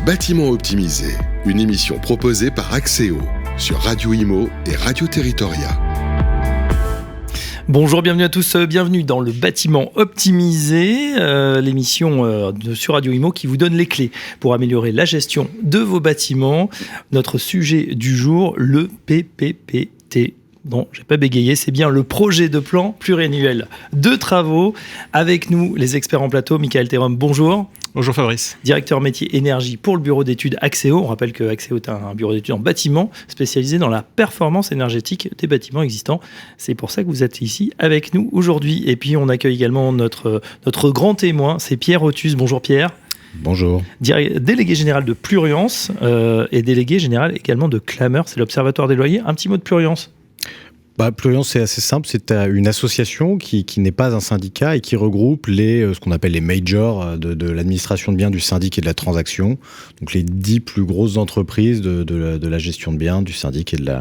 Bâtiment optimisé, une émission proposée par Axéo sur Radio Imo et Radio Territoria. Bonjour, bienvenue à tous, bienvenue dans le Bâtiment optimisé, l'émission sur Radio Imo qui vous donne les clés pour améliorer la gestion de vos bâtiments. Notre sujet du jour, le PPPT. Non, j'ai pas bégayé, c'est bien le projet de plan pluriannuel de travaux. Avec nous, les experts en plateau, Michael Thérum, bonjour. Bonjour Fabrice. Directeur métier énergie pour le bureau d'études Axéo. On rappelle que Axéo est un bureau d'études en bâtiment spécialisé dans la performance énergétique des bâtiments existants. C'est pour ça que vous êtes ici avec nous aujourd'hui. Et puis on accueille également notre grand témoin, c'est Pierre Otus. Bonjour Pierre. Bonjour. Délégué général de Pluriance et délégué général également de Clameur, c'est l'Observatoire des loyers. Un petit mot de Pluriance. Pluriance, c'est assez simple, c'est une association qui n'est pas un syndicat et qui regroupe ce qu'on appelle les majors de l'administration de biens, du syndic et de la transaction, donc les 10 plus grosses entreprises de la gestion de biens, du syndic et de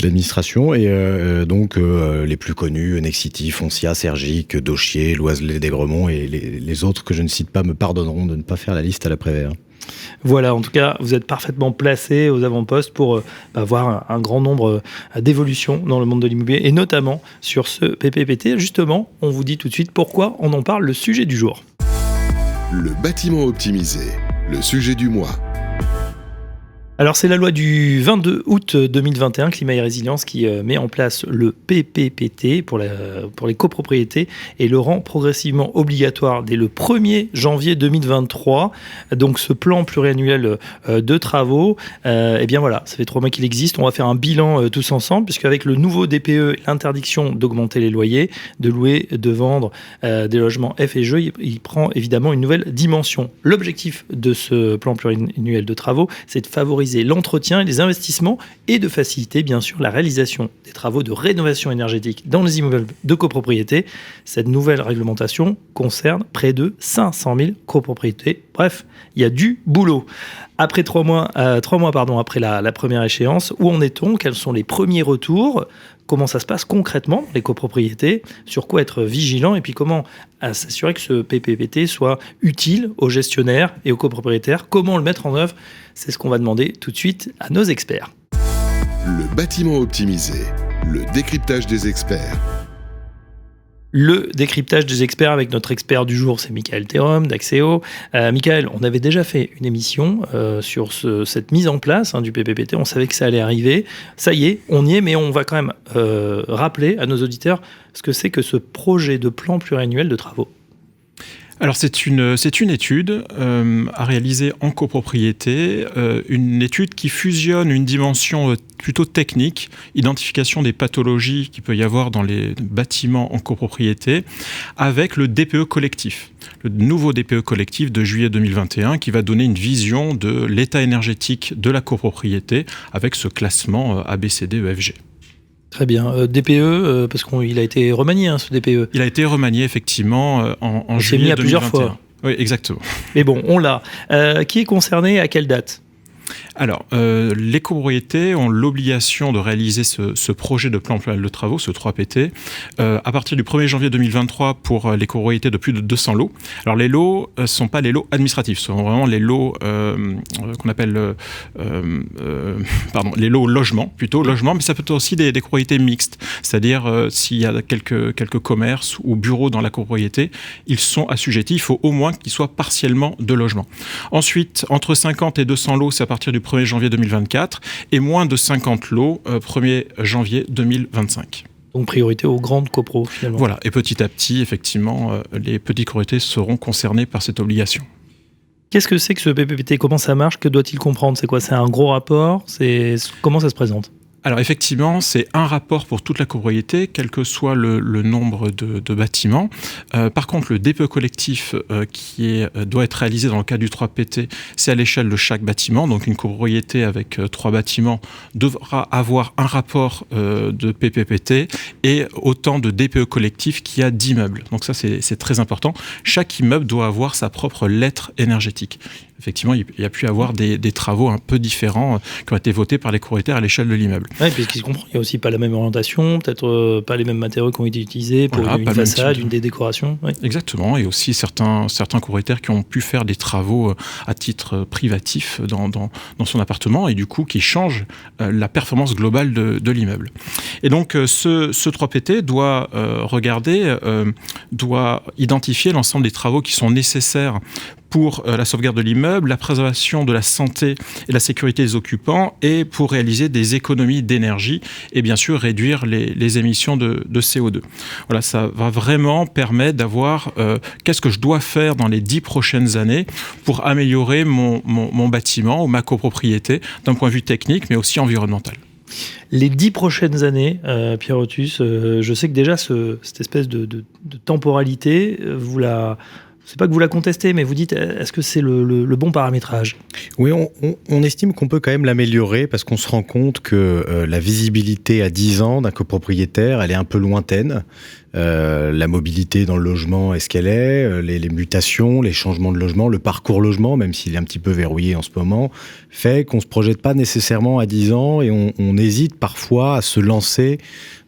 l'administration, et donc les plus connus, Nexity, Foncia, Sergic, Dauchier, Loiselet, Dègremont, et les autres que je ne cite pas me pardonneront de ne pas faire la liste à la Prévert. Voilà, en tout cas, vous êtes parfaitement placé aux avant-postes pour voir un grand nombre d'évolutions dans le monde de l'immobilier et notamment sur ce PPPT. Justement, on vous dit tout de suite pourquoi on en parle, le sujet du jour. Le bâtiment optimisé, le sujet du mois. Alors c'est la loi du 22 août 2021, Climat et Résilience, qui met en place le PPPT pour les copropriétés et le rend progressivement obligatoire dès le 1er janvier 2023. Donc ce plan pluriannuel de travaux, eh bien voilà, ça fait 3 mois qu'il existe. On va faire un bilan tous ensemble, puisqu'avec le nouveau DPE, l'interdiction d'augmenter les loyers, de louer, de vendre des logements F et G, il prend évidemment une nouvelle dimension. L'objectif de ce plan pluriannuel de travaux, c'est de favoriser l'entretien et les investissements et de faciliter bien sûr la réalisation des travaux de rénovation énergétique dans les immeubles de copropriété. Cette nouvelle réglementation concerne près de 500 000 copropriétés. Bref, il y a du boulot. Après 3 mois après la première échéance, où en est-on ? Quels sont les premiers retours ? Comment ça se passe concrètement dans les copropriétés ? Sur quoi être vigilant ? Et puis comment s'assurer que ce PPPT soit utile aux gestionnaires et aux copropriétaires ? Comment le mettre en œuvre ? C'est ce qu'on va demander tout de suite à nos experts. Le bâtiment optimisé, le décryptage des experts. Le décryptage des experts avec notre expert du jour, c'est Michael Thérum d'Axéo. Michael, on avait déjà fait une émission sur cette mise en place du PPPT. On savait que ça allait arriver. Ça y est, on y est, mais on va quand même rappeler à nos auditeurs ce que c'est que ce projet de plan pluriannuel de travaux. Alors c'est une étude à réaliser en copropriété, une étude qui fusionne une dimension plutôt technique, identification des pathologies qu'il peut y avoir dans les bâtiments en copropriété, avec le DPE collectif, le nouveau DPE collectif de juillet 2021 qui va donner une vision de l'état énergétique de la copropriété avec ce classement ABCDEFG. Très bien. DPE, parce qu'il a été remanié, ce DPE. Il a été remanié, effectivement, en juillet 2021. Mis à plusieurs fois. Oui, exactement. Mais bon, on l'a. Qui est concerné à quelle date ? Alors, les copropriétés ont l'obligation de réaliser ce projet de plan pluriannuel de travaux, ce 3PT, à partir du 1er janvier 2023 pour les copropriétés de plus de 200 lots. Alors, les lots ne sont pas les lots administratifs, ce sont vraiment les lots qu'on appelle les lots logements, mais ça peut être aussi des copropriétés mixtes, c'est-à-dire s'il y a quelques commerces ou bureaux dans la copropriété, ils sont assujettis, il faut au moins qu'ils soient partiellement de logement. Ensuite, entre 50 et 200 lots, c'est à partir du 1er janvier 2024 et moins de 50 lots 1er janvier 2025. Donc priorité aux grandes copros finalement. Voilà, et petit à petit, effectivement, les petites copropriétés seront concernées par cette obligation. Qu'est-ce que c'est que ce PPPT ? Comment ça marche ? Que doit-il comprendre ? C'est quoi ? C'est un gros rapport ? Comment ça se présente ? Alors effectivement, c'est un rapport pour toute la copropriété, quel que soit le nombre de bâtiments. Par contre, le DPE collectif doit être réalisé dans le cadre du 3PT, c'est à l'échelle de chaque bâtiment. Donc une copropriété avec 3 bâtiments devra avoir un rapport de PPPT et autant de DPE collectif qu'il y a d'immeubles. Donc ça, c'est très important. Chaque immeuble doit avoir sa propre lettre énergétique. Effectivement, il y a pu y avoir des travaux un peu différents qui ont été votés par les copropriétaires à l'échelle de l'immeuble. Oui, puis ce qui se comprend, il n'y a aussi pas la même orientation, peut-être pas les mêmes matériaux qui ont été utilisés pour une façade, une des décorations. Oui. Exactement, et aussi certains copropriétaires qui ont pu faire des travaux à titre privatif dans son appartement et du coup qui changent la performance globale de l'immeuble. Et donc ce 3PT doit doit identifier l'ensemble des travaux qui sont nécessaires pour la sauvegarde de l'immeuble, la préservation de la santé et la sécurité des occupants et pour réaliser des économies d'énergie et bien sûr réduire les émissions de CO2. Voilà, ça va vraiment permettre d'avoir qu'est-ce que je dois faire dans les 10 prochaines années pour améliorer mon bâtiment ou ma copropriété d'un point de vue technique mais aussi environnemental. Les 10 prochaines années, Pierre Othus, je sais que déjà cette espèce de temporalité, c'est pas que vous la contestez, mais vous dites, est-ce que c'est le bon paramétrage ? Oui, on estime qu'on peut quand même l'améliorer parce qu'on se rend compte que la visibilité à 10 ans d'un copropriétaire, elle est un peu lointaine. La mobilité dans le logement, est-ce qu'elle est ? Les mutations, les changements de logement, le parcours logement, même s'il est un petit peu verrouillé en ce moment, fait qu'on ne se projette pas nécessairement à 10 ans et on hésite parfois à se lancer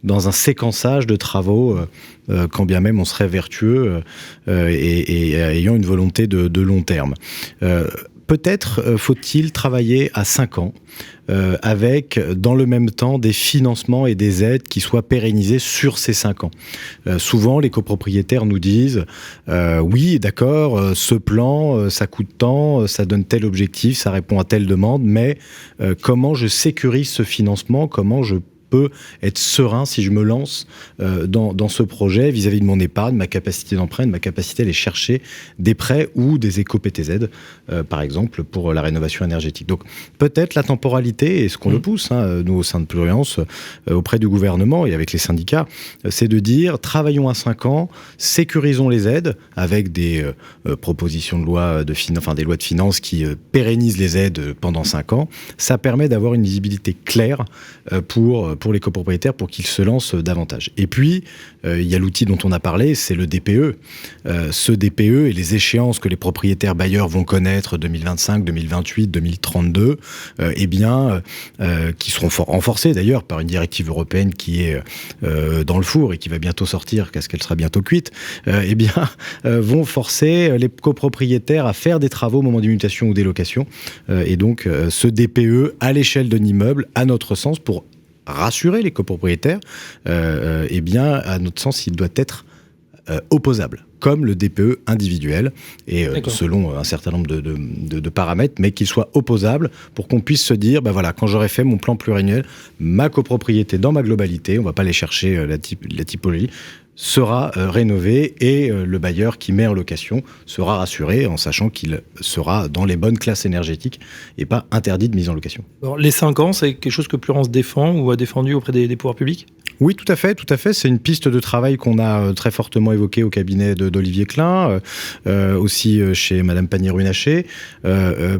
dans un séquençage de travaux, quand bien même on serait vertueux et ayant une volonté de long terme. Peut-être faut-il travailler à 5 ans avec, dans le même temps, des financements et des aides qui soient pérennisés sur ces 5 ans. Souvent, les copropriétaires nous disent oui, d'accord, ce plan, ça coûte tant, ça donne tel objectif, ça répond à telle demande, mais comment je sécurise ce financement, comment je peux être serein si je me lance dans ce projet vis-à-vis de mon épargne, ma capacité d'emprunt, ma capacité à aller chercher des prêts ou des éco-PTZ, par exemple, pour la rénovation énergétique. Donc peut-être la temporalité, et ce qu'on le pousse, nous au sein de Pluriance, auprès du gouvernement et avec les syndicats, c'est de dire travaillons à 5 ans, sécurisons les aides avec des propositions de loi des lois de finances qui pérennisent les aides pendant 5 ans. Ça permet d'avoir une visibilité claire pour les copropriétaires pour qu'ils se lancent davantage. Et puis, il y a l'outil dont on a parlé, c'est le DPE. Ce DPE et les échéances que les propriétaires bailleurs vont connaître 2025, 2028, 2032, qui seront renforcées d'ailleurs par une directive européenne qui est dans le four et qui va bientôt sortir, parce qu'elle sera bientôt cuite, vont forcer les copropriétaires à faire des travaux au moment d'une mutation ou délocation. Et donc, ce DPE à l'échelle d'un immeuble, à notre sens, pour rassurer les copropriétaires, à notre sens, il doit être opposable, comme le DPE individuel, et selon un certain nombre de paramètres, mais qu'il soit opposable pour qu'on puisse se dire, quand j'aurai fait mon plan pluriannuel, ma copropriété dans ma globalité, on ne va pas aller chercher la typologie, sera rénové et le bailleur qui met en location sera rassuré en sachant qu'il sera dans les bonnes classes énergétiques et pas interdit de mise en location. Alors, les 5 ans, c'est quelque chose que Pluriance défend ou a défendu auprès des pouvoirs publics ? Oui, tout à fait. C'est une piste de travail qu'on a très fortement évoquée au cabinet d'Olivier Klein, aussi chez Madame Pannier-Runacher,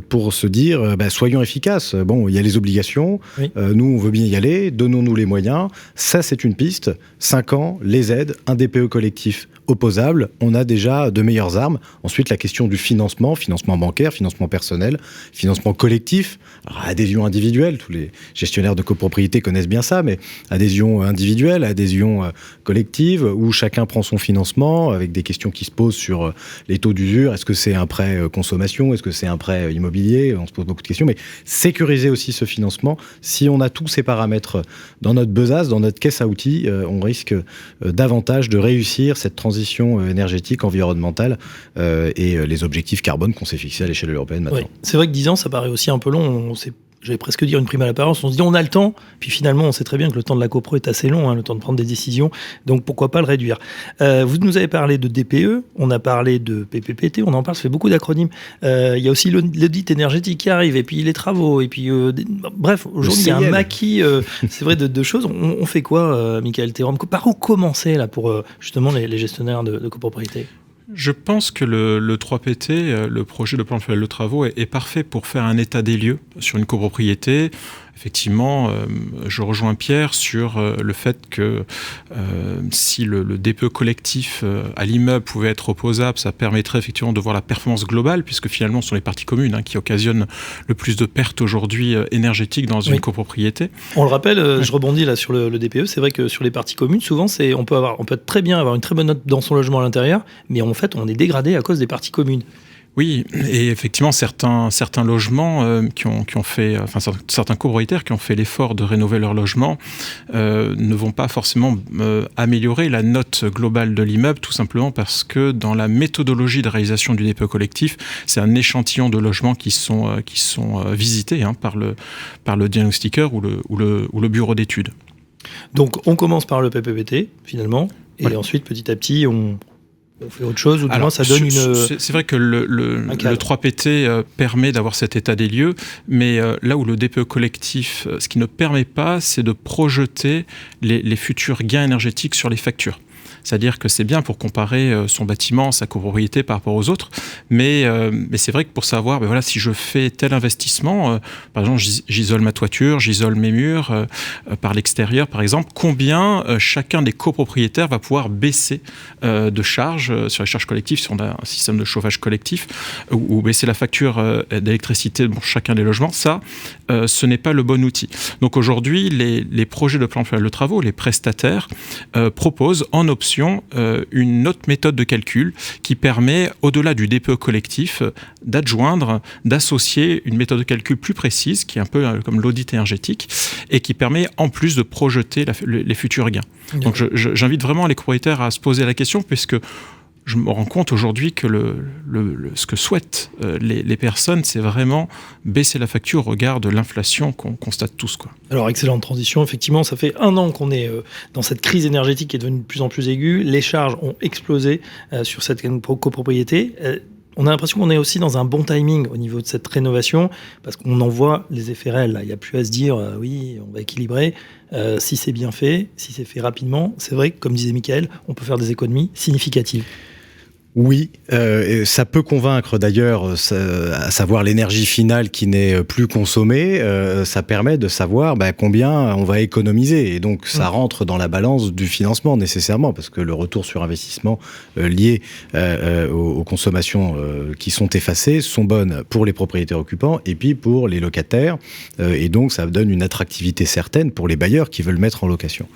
pour se dire, soyons efficaces. Bon, il y a les obligations, oui. Nous, on veut bien y aller, donnons-nous les moyens. Ça, c'est une piste. 5 ans, les aides, un DPE collectif opposable, on a déjà de meilleures armes. Ensuite, la question du financement bancaire, financement personnel, financement collectif, alors, adhésion individuelle, tous les gestionnaires de copropriété connaissent bien ça, mais adhésion individuelle, adhésion collective, où chacun prend son financement, avec des questions qui se posent sur les taux d'usure, est-ce que c'est un prêt consommation, est-ce que c'est un prêt immobilier, on se pose beaucoup de questions, mais sécuriser aussi ce financement, si on a tous ces paramètres dans notre besace, dans notre caisse à outils, on risque davantage de réussir cette transition énergétique, environnementale et les objectifs carbone qu'on s'est fixés à l'échelle européenne maintenant. Oui. C'est vrai que 10 ans, ça paraît aussi un peu long. J'allais presque dire une prime à l'apparence. On se dit on a le temps, puis finalement on sait très bien que le temps de la copro est assez long, le temps de prendre des décisions, donc pourquoi pas le réduire. Vous nous avez parlé de DPE, on a parlé de PPPT, on en parle, ça fait beaucoup d'acronymes. Il y a aussi l'audit énergétique qui arrive, et puis les travaux, et puis bref, aujourd'hui il y a un maquis, c'est vrai, de choses. On fait quoi, Michael Théron ? Par où commencer là pour justement les gestionnaires de copropriété ? Je pense que le 3PT, le projet de plan de travaux, est parfait pour faire un état des lieux sur une copropriété. effectivement, je rejoins Pierre sur le fait que si le DPE collectif à l'immeuble pouvait être opposable, ça permettrait effectivement de voir la performance globale, puisque finalement ce sont les parties communes qui occasionnent le plus de pertes aujourd'hui énergétiques dans une copropriété. On le rappelle, je rebondis là sur le DPE, c'est vrai que sur les parties communes, souvent on peut très bien avoir une très bonne note dans son logement à l'intérieur, mais en fait on est dégradé à cause des parties communes. Oui, et effectivement, certains logements certains copropriétaires qui ont fait l'effort de rénover leur logement ne vont pas forcément améliorer la note globale de l'immeuble, tout simplement parce que dans la méthodologie de réalisation du DPE collectif, c'est un échantillon de logements qui sont visités par le diagnostiqueur ou le bureau d'études. Donc on commence par le PPPT finalement, et ensuite petit à petit on fait autre chose, ou du moins ça donne une... C'est vrai que le 3PT permet d'avoir cet état des lieux, mais là où le DPE collectif, ce qui ne permet pas, c'est de projeter les futurs gains énergétiques sur les factures. C'est-à-dire que c'est bien pour comparer son bâtiment, sa copropriété par rapport aux autres, mais c'est vrai que pour savoir, si je fais tel investissement, par exemple j'isole ma toiture, j'isole mes murs par l'extérieur par exemple, combien chacun des copropriétaires va pouvoir baisser de charges sur les charges collectives, si on a un système de chauffage collectif, ou baisser la facture d'électricité pour chacun des logements, ça, ce n'est pas le bon outil. Donc aujourd'hui, les projets de plan de travaux, les prestataires proposent en option une autre méthode de calcul qui permet, au-delà du DPE collectif, d'associer une méthode de calcul plus précise, qui est un peu comme l'audit énergétique, et qui permet en plus de projeter les futurs gains. Donc j'invite vraiment les copropriétaires à se poser la question, puisque je me rends compte aujourd'hui que ce que souhaitent les personnes, c'est vraiment baisser la facture au regard de l'inflation qu'on constate tous, quoi. Alors, excellente transition. Effectivement, ça fait 1 an qu'on est dans cette crise énergétique qui est devenue de plus en plus aiguë. Les charges ont explosé sur cette copropriété. On a l'impression qu'on est aussi dans un bon timing au niveau de cette rénovation, parce qu'on en voit les effets réels. Il n'y a plus à se dire oui, on va équilibrer. Si c'est bien fait, si c'est fait rapidement, c'est vrai que, comme disait Mickaël, on peut faire des économies significatives. Oui, et ça peut convaincre d'ailleurs, à savoir l'énergie finale qui n'est plus consommée, ça permet de savoir combien on va économiser, et donc ça rentre dans la balance du financement nécessairement, parce que le retour sur investissement lié aux consommations qui sont effacées sont bonnes pour les propriétaires occupants et puis pour les locataires, et donc ça donne une attractivité certaine pour les bailleurs qui veulent mettre en location.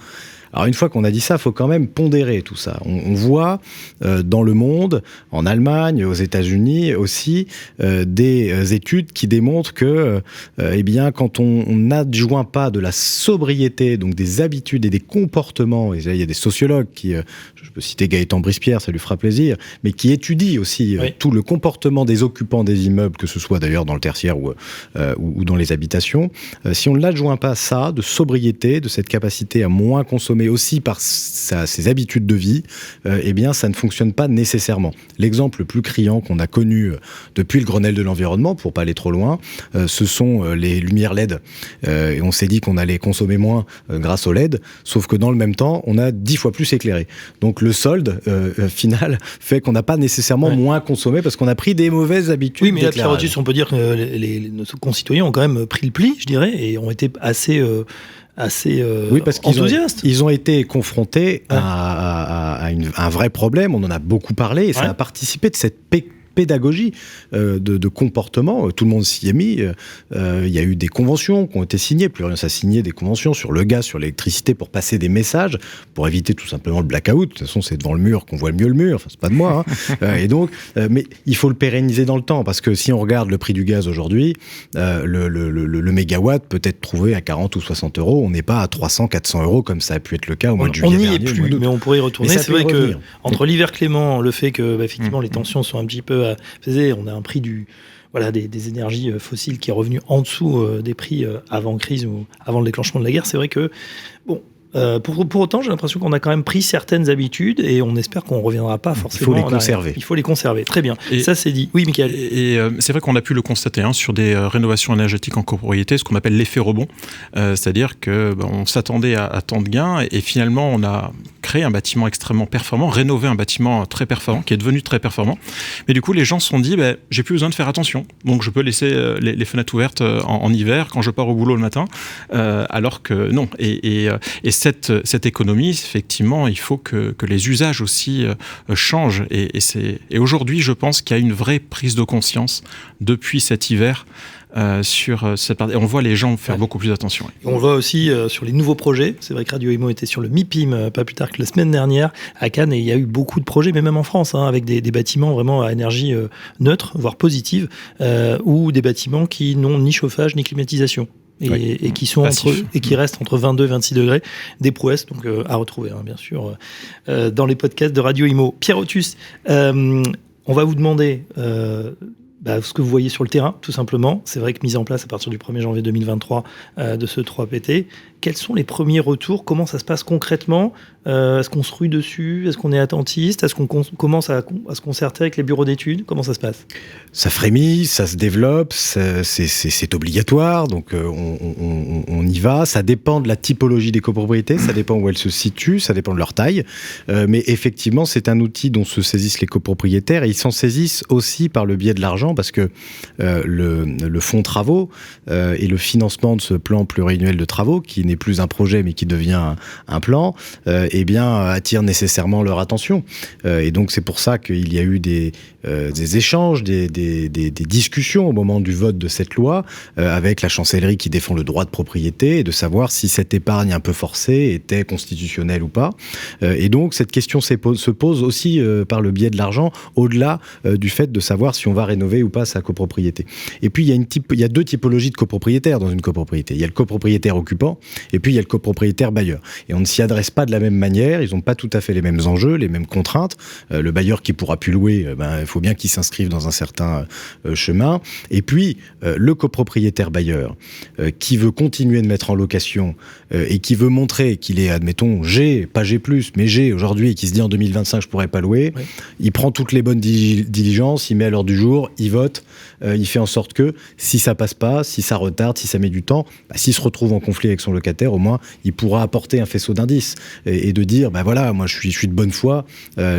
Alors une fois qu'on a dit ça, il faut quand même pondérer tout ça. On voit dans le monde, en Allemagne, aux États-Unis aussi, des études qui démontrent que quand on n'adjoint pas de la sobriété, donc des habitudes et des comportements, et il y a des sociologues qui, je peux citer Gaëtan Brispierre, ça lui fera plaisir, mais qui étudient aussi tout le comportement des occupants des immeubles, que ce soit d'ailleurs dans le tertiaire ou dans les habitations. Si on ne l'adjoint pas ça, de sobriété, de cette capacité à moins consommer aussi par ses habitudes de vie, ça ne fonctionne pas nécessairement. L'exemple le plus criant qu'on a connu depuis le Grenelle de l'environnement, pour pas aller trop loin, ce sont les lumières LED. Et on s'est dit qu'on allait consommer moins grâce aux LED, sauf que dans le même temps, on a 10 fois plus éclairé. Donc le solde final fait qu'on n'a pas nécessairement moins consommé parce qu'on a pris des mauvaises habitudes. Oui, mais là, Pierre Otis, on peut dire que nos concitoyens ont quand même pris le pli, je dirais, et ont été assez parce enthousiastes. Ils ont été confrontés à un vrai problème, on en a beaucoup parlé, et ça a participé de cette pédagogie de comportement. Tout le monde s'y est mis. Il y a eu des conventions qui ont été signées. Pluriance a signé des conventions sur le gaz, sur l'électricité, pour passer des messages, pour éviter tout simplement le blackout. De toute façon, c'est devant le mur qu'on voit le mieux le mur. Enfin, c'est pas de moi. Et donc, mais il faut le pérenniser dans le temps, parce que si on regarde le prix du gaz aujourd'hui, le mégawatt peut être trouvé à 40 ou 60 euros. On n'est pas à 300, 400 euros comme ça a pu être le cas au mois de juillet dernier. On n'y est plus, mais on pourrait y retourner. C'est vrai que entre l'hiver clément, le fait que effectivement les tensions sont un petit peu on a un prix des énergies fossiles qui est revenu en dessous des prix avant crise ou avant le déclenchement de la guerre. C'est vrai que Pour autant, j'ai l'impression qu'on a quand même pris certaines habitudes et on espère qu'on ne reviendra pas forcément. Il faut les conserver. Il faut les conserver. Très bien. Et ça, c'est dit. Oui, Michael. Et c'est vrai qu'on a pu le constater sur des rénovations énergétiques en copropriété, ce qu'on appelle l'effet rebond. C'est-à-dire qu'on s'attendait à tant de gains et finalement, on a créé un bâtiment extrêmement performant, rénové un bâtiment très performant, qui est devenu très performant. Mais du coup, les gens se sont dit, j'ai plus besoin de faire attention. Donc, je peux laisser les fenêtres ouvertes en hiver quand je pars au boulot le matin, alors que non. Et cette économie, effectivement, il faut que les usages aussi changent. Et aujourd'hui, je pense qu'il y a une vraie prise de conscience depuis cet hiver sur cette partie. On voit les gens faire beaucoup plus attention. On le voit aussi sur les nouveaux projets. C'est vrai que Radio Imo était sur le MIPIM pas plus tard que la semaine dernière à Cannes et il y a eu beaucoup de projets, mais même en France, avec des bâtiments vraiment à énergie neutre, voire positive, ou des bâtiments qui n'ont ni chauffage ni climatisation. Et qui sont qui restent entre 22 et 26 degrés, des prouesses donc à retrouver bien sûr dans les podcasts de Radio Imo. Pierre Otus, on va vous demander ce que vous voyez sur le terrain, tout simplement. C'est vrai que mise en place à partir du 1er janvier 2023 de ce 3PT. Quels sont les premiers retours ? Comment ça se passe concrètement ? Est-ce qu'on se rue dessus ? Est-ce qu'on est attentiste ? Est-ce qu'on commence à se concerter avec les bureaux d'études ? Comment ça se passe ? Ça frémit, ça se développe, c'est obligatoire, donc on y va. Ça dépend de la typologie des copropriétés, ça dépend où elles se situent, ça dépend de leur taille. Mais effectivement, c'est un outil dont se saisissent les copropriétaires et ils s'en saisissent aussi par le biais de l'argent parce que le fonds travaux et le financement de ce plan pluriannuel de travaux, qui n'est plus un projet mais qui devient un plan, attire nécessairement leur attention. Et donc c'est pour ça qu'il y a eu des échanges, des discussions au moment du vote de cette loi avec la chancellerie qui défend le droit de propriété et de savoir si cette épargne un peu forcée était constitutionnelle ou pas. Et donc cette question se pose aussi par le biais de l'argent, au-delà du fait de savoir si on va rénover ou pas sa copropriété. Et puis il y a deux typologies de copropriétaires dans une copropriété. Il y a le copropriétaire occupant et puis il y a le copropriétaire bailleur. Et on ne s'y adresse pas de la même manière, ils n'ont pas tout à fait les mêmes enjeux, les mêmes contraintes. Le bailleur qui pourra plus louer, il faut bien qu'il s'inscrive dans un certain chemin. Et puis le copropriétaire bailleur qui veut continuer de mettre en location et qui veut montrer qu'il est, admettons, G, pas G+, mais G aujourd'hui, et qui se dit en 2025 je pourrais pas louer, oui. Il prend toutes les bonnes diligences, il met à l'heure du jour, il vote, il fait en sorte que si ça passe pas, si ça retarde, si ça met du temps, s'il se retrouve en conflit avec son locataire, au moins il pourra apporter un faisceau d'indices et de dire moi je suis de bonne foi,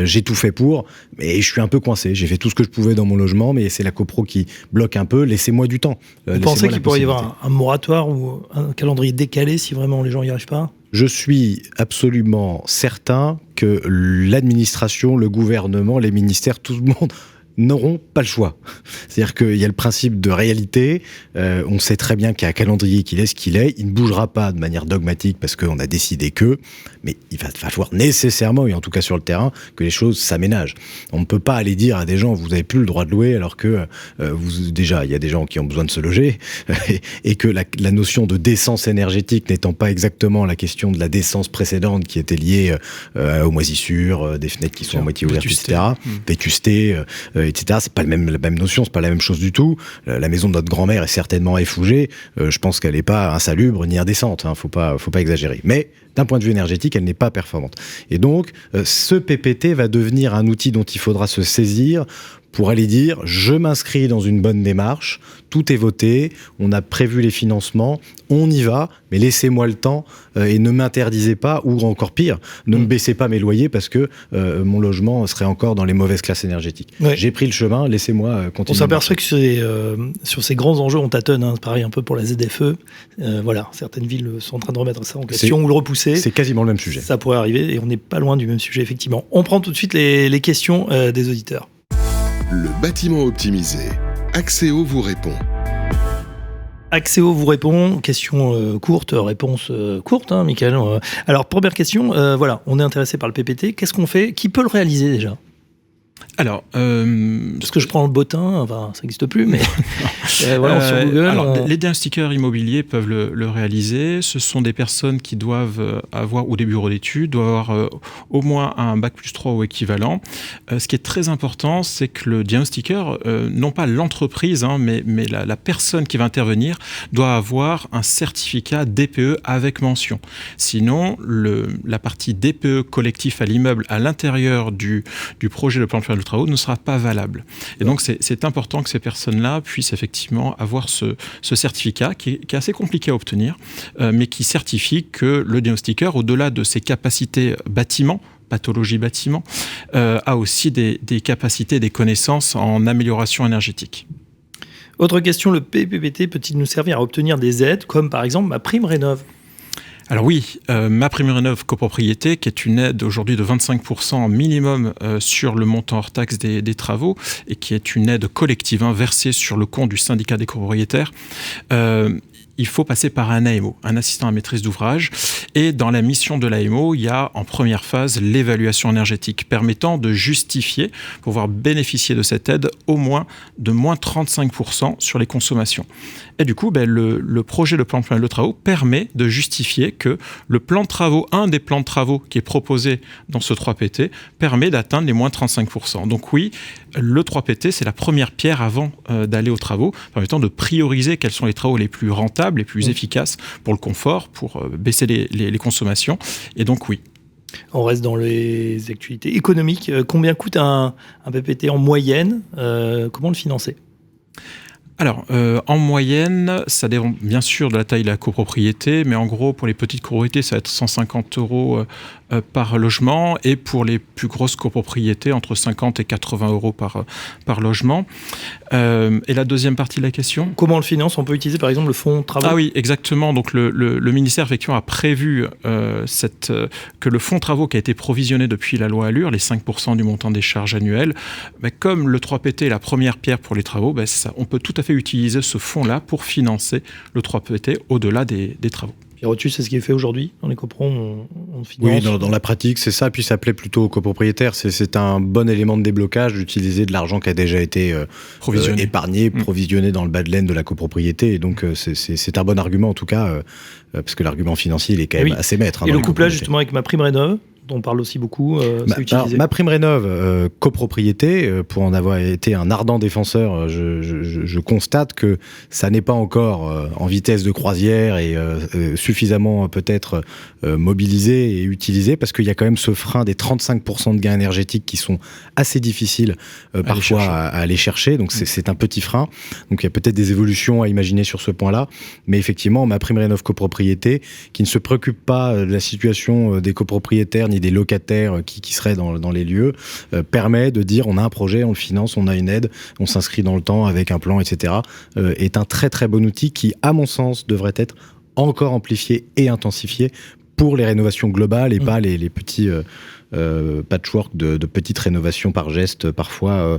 j'ai tout fait pour, mais je suis un peu coincé, j'ai fait tout ce que je pouvais dans mon logement, mais c'est la copro qui bloque un peu, laissez-moi du temps. Vous pensez qu'il pourrait y avoir un moratoire ou un calendrier décalé si vraiment les gens n'y arrivent pas ? Je suis absolument certain que l'administration, le gouvernement, les ministères, tout le monde n'auront pas le choix. C'est-à-dire qu'il y a le principe de réalité, on sait très bien qu'il y a un calendrier qui est ce qu'il est, il ne bougera pas de manière dogmatique parce qu'on a décidé que, mais il va falloir nécessairement, et en tout cas sur le terrain, que les choses s'aménagent. On ne peut pas aller dire à des gens, vous n'avez plus le droit de louer, alors que déjà, il y a des gens qui ont besoin de se loger, et que la notion de décence énergétique n'étant pas exactement la question de la décence précédente qui était liée aux moisissures, des fenêtres qui sont à moitié ouvertes, etc., vétusté, etc. C'est pas la même notion, c'est pas la même chose du tout. La maison de notre grand-mère est certainement effougée. Je pense qu'elle n'est pas insalubre ni indécente. Faut pas exagérer. Mais d'un point de vue énergétique, elle n'est pas performante. Et donc, ce PPT va devenir un outil dont il faudra se saisir pour aller dire « je m'inscris dans une bonne démarche, tout est voté, on a prévu les financements, on y va, mais laissez-moi le temps et ne m'interdisez pas, ou encore pire, ne me baissez pas mes loyers parce que mon logement serait encore dans les mauvaises classes énergétiques. Ouais. J'ai pris le chemin, laissez-moi continuer. On s'aperçoit que sur ces grands enjeux, on tâtonne, c'est pareil un peu pour la ZFE. Certaines villes sont en train de remettre ça en question ou le repousser. C'est quasiment le même sujet. Ça pourrait arriver et on n'est pas loin du même sujet, effectivement. On prend tout de suite les questions des auditeurs. Le bâtiment optimisé. Axéo vous répond. Axéo vous répond. Question courte, réponse courte, Michael. Alors, première question, on est intéressé par le PPT. Qu'est-ce qu'on fait ? Qui peut le réaliser déjà ? Alors, parce que je prends le bottin, enfin, ça n'existe plus, mais voilà, sur Google. Alors, les diagnostiqueurs immobiliers peuvent le réaliser. Ce sont des personnes qui doivent avoir, ou des bureaux d'études, doivent avoir au moins un bac+3 ou équivalent. Ce qui est très important, c'est que le diagnostiqueur, non pas l'entreprise, mais la personne qui va intervenir, doit avoir un certificat DPE avec mention. Sinon, la partie DPE collectif à l'immeuble à l'intérieur du projet de plan de travaux ne sera pas valable. Et donc, c'est important que ces personnes-là puissent effectivement avoir ce certificat qui est assez compliqué à obtenir, mais qui certifie que le diagnostiqueur, au-delà de ses capacités pathologie bâtiment, a aussi des capacités, des connaissances en amélioration énergétique. Autre question, le PPPT peut-il nous servir à obtenir des aides, comme par exemple ma prime rénov'? Alors oui, ma prime rénov copropriété, qui est une aide aujourd'hui de 25% minimum sur le montant hors taxe des travaux, et qui est une aide collective versée sur le compte du syndicat des copropriétaires. Il faut passer par un AMO, un assistant à maîtrise d'ouvrage. Et dans la mission de l'AMO, il y a en première phase l'évaluation énergétique permettant de justifier, pouvoir bénéficier de cette aide, au moins de moins 35% sur les consommations. Et du coup, le projet de plan de travaux permet de justifier que le plan de travaux, un des plans de travaux qui est proposé dans ce 3PT, permet d'atteindre les moins 35%. Donc oui, le 3PT, c'est la première pierre avant d'aller aux travaux, permettant de prioriser quels sont les travaux les plus rentables, les plus efficaces pour le confort, pour baisser les consommations. Et donc oui. On reste dans les actualités économiques. Combien coûte un PPT en moyenne? Comment le financer? Alors, en moyenne, ça dépend bien sûr de la taille de la copropriété, mais en gros, pour les petites copropriétés, ça va être 150 € par logement, et pour les plus grosses copropriétés, entre 50 et 80 € par logement. Et la deuxième partie de la question ? Comment on le finance? On peut utiliser par exemple le fonds travaux? Ah oui, exactement. Donc le ministère effectivement a prévu que le fonds travaux qui a été provisionné depuis la loi Allure, les 5% du montant des charges annuelles, comme le 3PT est la première pierre pour les travaux, c'est ça. On peut tout à fait utiliser ce fonds-là pour financer le 3PT au-delà des travaux. Pierre-Otus, c'est ce qui est fait aujourd'hui dans les copros, on finance. Oui, dans la pratique, c'est ça. Puis ça plaît plutôt aux copropriétaires. C'est un bon élément de déblocage d'utiliser de l'argent qui a déjà été épargné, provisionné dans le bas de laine de la copropriété. Et donc, c'est un bon argument, en tout cas, parce que l'argument financier, il est quand même assez maître. Et le couplage, justement, avec ma prime rénov', dont on parle aussi beaucoup, c'est utilisé. Ma prime rénov, copropriété, pour en avoir été un ardent défenseur, je constate que ça n'est pas encore en vitesse de croisière et suffisamment peut-être mobilisé et utilisé, parce qu'il y a quand même ce frein des 35% de gains énergétiques qui sont assez difficiles parfois à aller chercher. Donc c'est un petit frein. Donc il y a peut-être des évolutions à imaginer sur ce point-là. Mais effectivement, ma prime rénov copropriété, qui ne se préoccupe pas de la situation des copropriétaires ni des locataires qui seraient dans les lieux, permet de dire on a un projet, on le finance, on a une aide, on s'inscrit dans le temps avec un plan, etc. Est un très très bon outil qui, à mon sens, devrait être encore amplifié et intensifié pour les rénovations globales et pas les petits patchwork de petites rénovations par geste parfois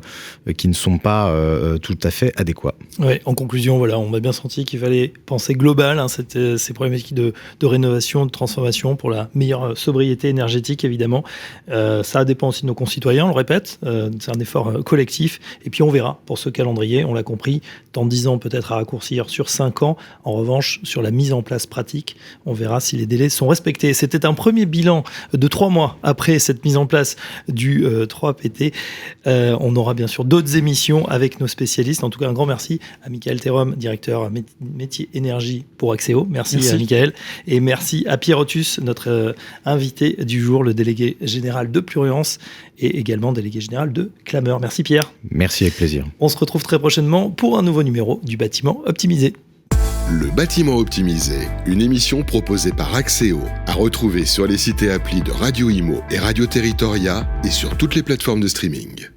qui ne sont pas tout à fait adéquats. Ouais, en conclusion, voilà, on a bien senti qu'il fallait penser global, ces problématiques de rénovation, de transformation pour la meilleure sobriété énergétique, évidemment. Ça dépend aussi de nos concitoyens, on le répète, c'est un effort collectif. Et puis on verra pour ce calendrier, on l'a compris, dans 10 ans peut-être à raccourcir sur 5 ans. En revanche, sur la mise en place pratique, on verra si les délais sont respectés. C'était un premier bilan de 3 mois après cette mise en place du 3PT. On aura bien sûr d'autres émissions avec nos spécialistes. En tout cas, un grand merci à Michael Thérom, directeur métier énergie pour Axéo. Merci. À Michael. Et merci à Pierre-Otus, notre invité du jour, le délégué général de Pluriance et également délégué général de Clameur. Merci Pierre. Merci, avec plaisir. On se retrouve très prochainement pour un nouveau numéro du Bâtiment Optimisé. Le Bâtiment Optimisé, une émission proposée par Axéo, à retrouver sur les sites et applis de Radio Imo et Radio Territoria et sur toutes les plateformes de streaming.